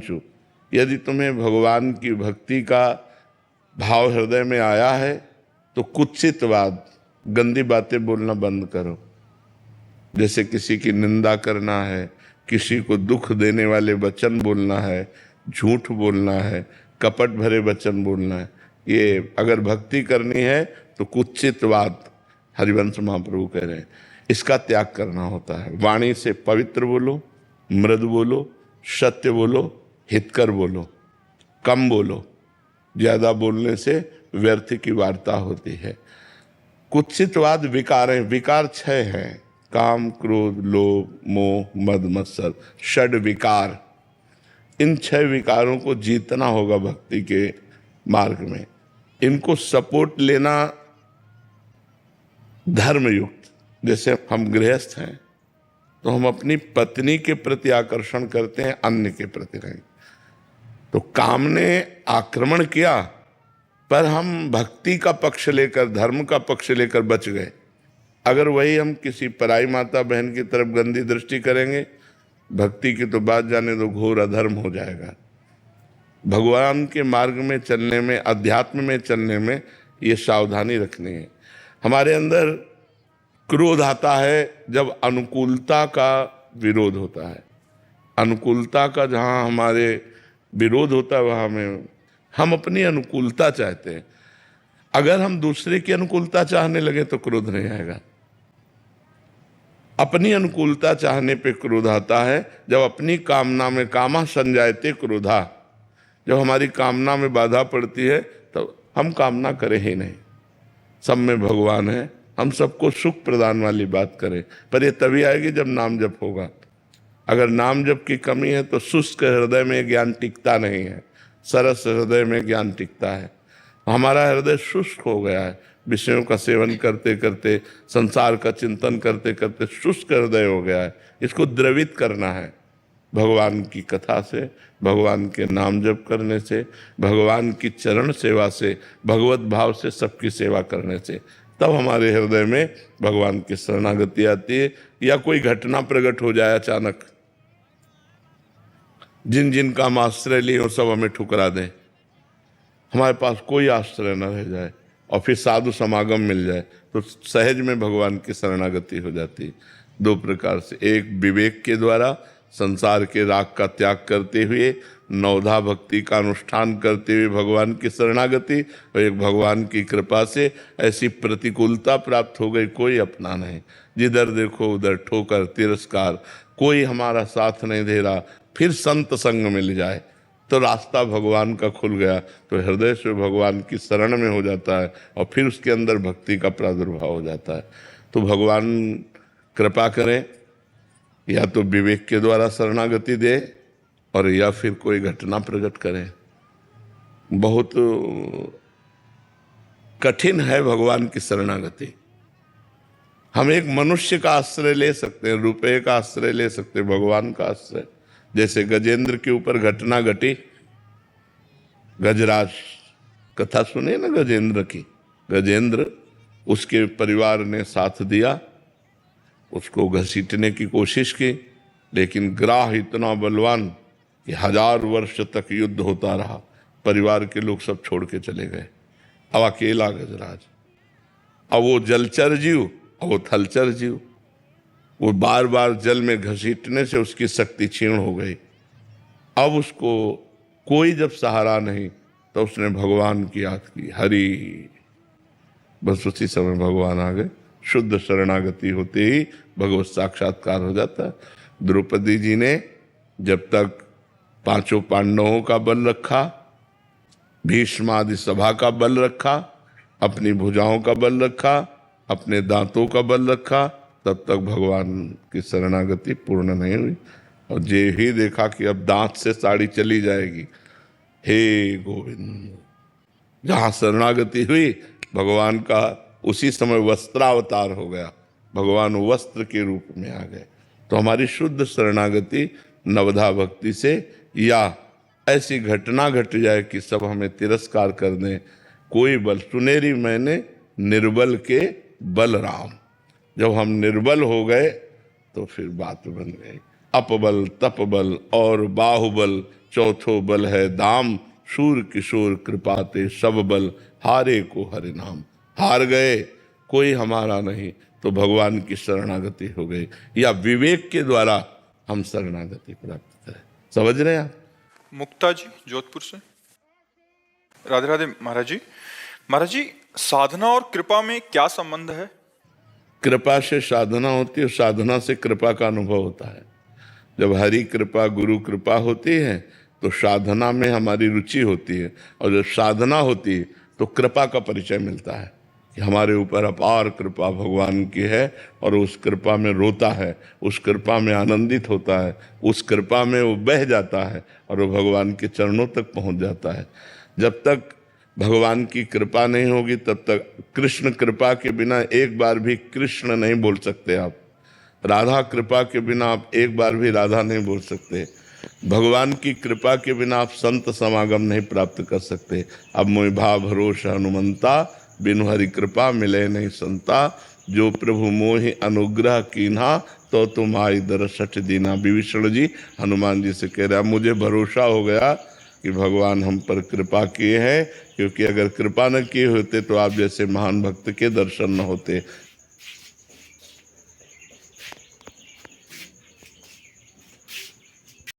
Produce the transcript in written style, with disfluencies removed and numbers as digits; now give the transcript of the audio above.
पहुंचूं। यदि तुम्हें भगवान की भक्ति का भाव हृदय में आया है तो कुत्सित बात, गंदी बातें बोलना बंद करो। जैसे किसी की निंदा करना है, किसी को दुख देने वाले वचन बोलना है, झूठ बोलना है, कपट भरे वचन बोलना है, ये अगर भक्ति करनी है तो कुत्सित बात, हरिवंश महाप्रभु कह रहे हैं, इसका त्याग करना होता है। वाणी से पवित्र बोलो, मृदु बोलो, सत्य बोलो, हितकर बोलो, कम बोलो। ज्यादा बोलने से व्यर्थ की वार्ता होती है। कुत्सितवाद विकार है, विकार 6 हैं, काम, क्रोध, लोभ, मोह, मद, मत्सर, षड विकार। इन 6 विकारों को जीतना होगा भक्ति के मार्ग में। इनको सपोर्ट लेना धर्मयुक्त। जैसे हम गृहस्थ हैं तो हम अपनी पत्नी के प्रति आकर्षण करते हैं, अन्य के प्रति नहीं। तो काम ने आक्रमण किया पर हम भक्ति का पक्ष लेकर, धर्म का पक्ष लेकर बच गए। अगर वही हम किसी पराई माता बहन की तरफ गंदी दृष्टि करेंगे, भक्ति की तो बात जाने दो, घोर अधर्म हो जाएगा। भगवान के मार्ग में चलने में, अध्यात्म में चलने में ये सावधानी रखनी है। हमारे अंदर क्रोध आता है जब अनुकूलता का विरोध होता है। अनुकूलता का जहाँ हमारे विरोध होता है वहाँ में हम अपनी अनुकूलता चाहते हैं। अगर हम दूसरे की अनुकूलता चाहने लगे तो क्रोध नहीं आएगा। अपनी अनुकूलता चाहने पे क्रोध आता है जब अपनी कामना में, कामा संजायते क्रोधा, जब हमारी कामना में बाधा पड़ती है तो हम कामना करें ही नहीं। सब में भगवान है, हम सबको सुख प्रदान वाली बात करें, पर ये तभी आएगी जब नाम जप होगा। अगर नाम जप की कमी है तो शुष्क हृदय में ज्ञान टिकता नहीं है, सरस हृदय में ज्ञान टिकता है। हमारा हृदय शुष्क हो गया है, विषयों का सेवन करते करते, संसार का चिंतन करते करते शुष्क हृदय हो गया है। इसको द्रवित करना है भगवान की कथा से, भगवान के नाम जप करने से, भगवान की चरण सेवा से, भगवत भाव से, सबकी सेवा करने से। तब हमारे हृदय में भगवान की शरणागति आती है। या कोई घटना प्रकट हो जाए अचानक, जिन जिन का हम आश्रय लिए वो सब हमें ठुकरा दें, हमारे पास कोई आश्रय न रह जाए और फिर साधु समागम मिल जाए तो सहज में भगवान की शरणागति हो जाती है। 2 प्रकार से, एक विवेक के द्वारा संसार के राग का त्याग करते हुए, नवधा भक्ति का अनुष्ठान करते हुए भगवान की शरणागति, और एक भगवान की कृपा से ऐसी प्रतिकूलता प्राप्त हो गई, कोई अपना नहीं, जिधर देखो उधर ठोकर, तिरस्कार, कोई हमारा साथ नहीं दे रहा। फिर संत संग मिल जाए तो रास्ता भगवान का खुल गया, तो हृदय से भगवान की शरण में हो जाता है और फिर उसके अंदर भक्ति का प्रादुर्भाव हो जाता है। तो भगवान कृपा करें, या तो विवेक के द्वारा शरणागति दे और या फिर कोई घटना प्रकट करें। बहुत कठिन है भगवान की शरणागति। हम एक मनुष्य का आश्रय ले सकते हैं, रुपये का आश्रय ले सकते हैं, भगवान का आश्रय। जैसे गजेंद्र के ऊपर घटना घटी, गजराज कथा सुने ना गजेंद्र की। गजेंद्र, उसके परिवार ने साथ दिया, उसको घसीटने की कोशिश की, लेकिन ग्राह इतना बलवान कि 1000 वर्ष तक युद्ध होता रहा। परिवार के लोग सब छोड़ के चले गए, अब अकेला गजराज। अब वो जलचर जीव, अब वो थलचर जीव। वो बार बार जल में घसीटने से उसकी शक्ति क्षीण हो गई। अब उसको कोई जब सहारा नहीं तो उसने भगवान की याद की, हरि। बस उसी समय भगवान आ गए। शुद्ध शरणागति होते ही भगवत साक्षात्कार हो जाता है। द्रौपदी जी ने जब तक 5 पांडवों का बल रखा, भीष्म आदि सभा का बल रखा, अपनी भुजाओं का बल रखा, अपने दांतों का बल रखा, तब तक भगवान की शरणागति पूर्ण नहीं हुई। और जे ही देखा कि अब दांत से साड़ी चली जाएगी, हे गोविंद, जहाँ शरणागति हुई भगवान का उसी समय वस्त्रावतार हो गया, भगवान वस्त्र के रूप में आ गए। तो हमारी शुद्ध शरणागति नवधा भक्ति से, या ऐसी घटना घट जाए कि सब हमें तिरस्कार कर दें, कोई बल। सुनेरी मैंने निर्बल के बल राम, जब हम निर्बल हो गए तो फिर बात बन गई। अपबल तपबल और बाहुबल, चौथो बल है दाम। शूर किशोर कृपाते सब बल, हारे को हरि नाम। हार गए, कोई हमारा नहीं, तो भगवान की शरणागति हो गई, या विवेक के द्वारा हम शरणागति प्राप्त करें। समझ रहे हैं आप? मुक्ता जी जोधपुर से। राधे राधे महाराज जी। महाराज जी, साधना और कृपा में क्या संबंध है? कृपा से साधना होती है, साधना से कृपा का अनुभव होता है। जब हरि कृपा गुरु कृपा होती है तो साधना में हमारी रुचि होती है, और जब साधना होती है तो कृपा का परिचय मिलता है कि हमारे ऊपर अपार कृपा भगवान की है, और उस कृपा में रोता है, उस कृपा में आनंदित होता है, उस कृपा में वो बह जाता है और वो भगवान के चरणों तक पहुंच जाता है। जब तक भगवान की कृपा नहीं होगी तब तक, कृष्ण कृपा के बिना एक बार भी कृष्ण नहीं बोल सकते आप, राधा कृपा के बिना आप एक बार भी राधा नहीं बोल सकते, भगवान की कृपा के बिना आप संत समागम नहीं प्राप्त कर सकते। अब मोहि भाव भरोसा हनुमंता, बिनु हरि कृपा मिले नहीं संता। जो प्रभु मोहि अनुग्रह कीन्हा, तो तुम आई दरसठ दीना। विभीषण जी हनुमान जी से कह रहे, अब मुझे भरोसा हो गया कि भगवान हम पर कृपा किए हैं, क्योंकि अगर कृपा न किए होते तो आप जैसे महान भक्त के दर्शन न होते।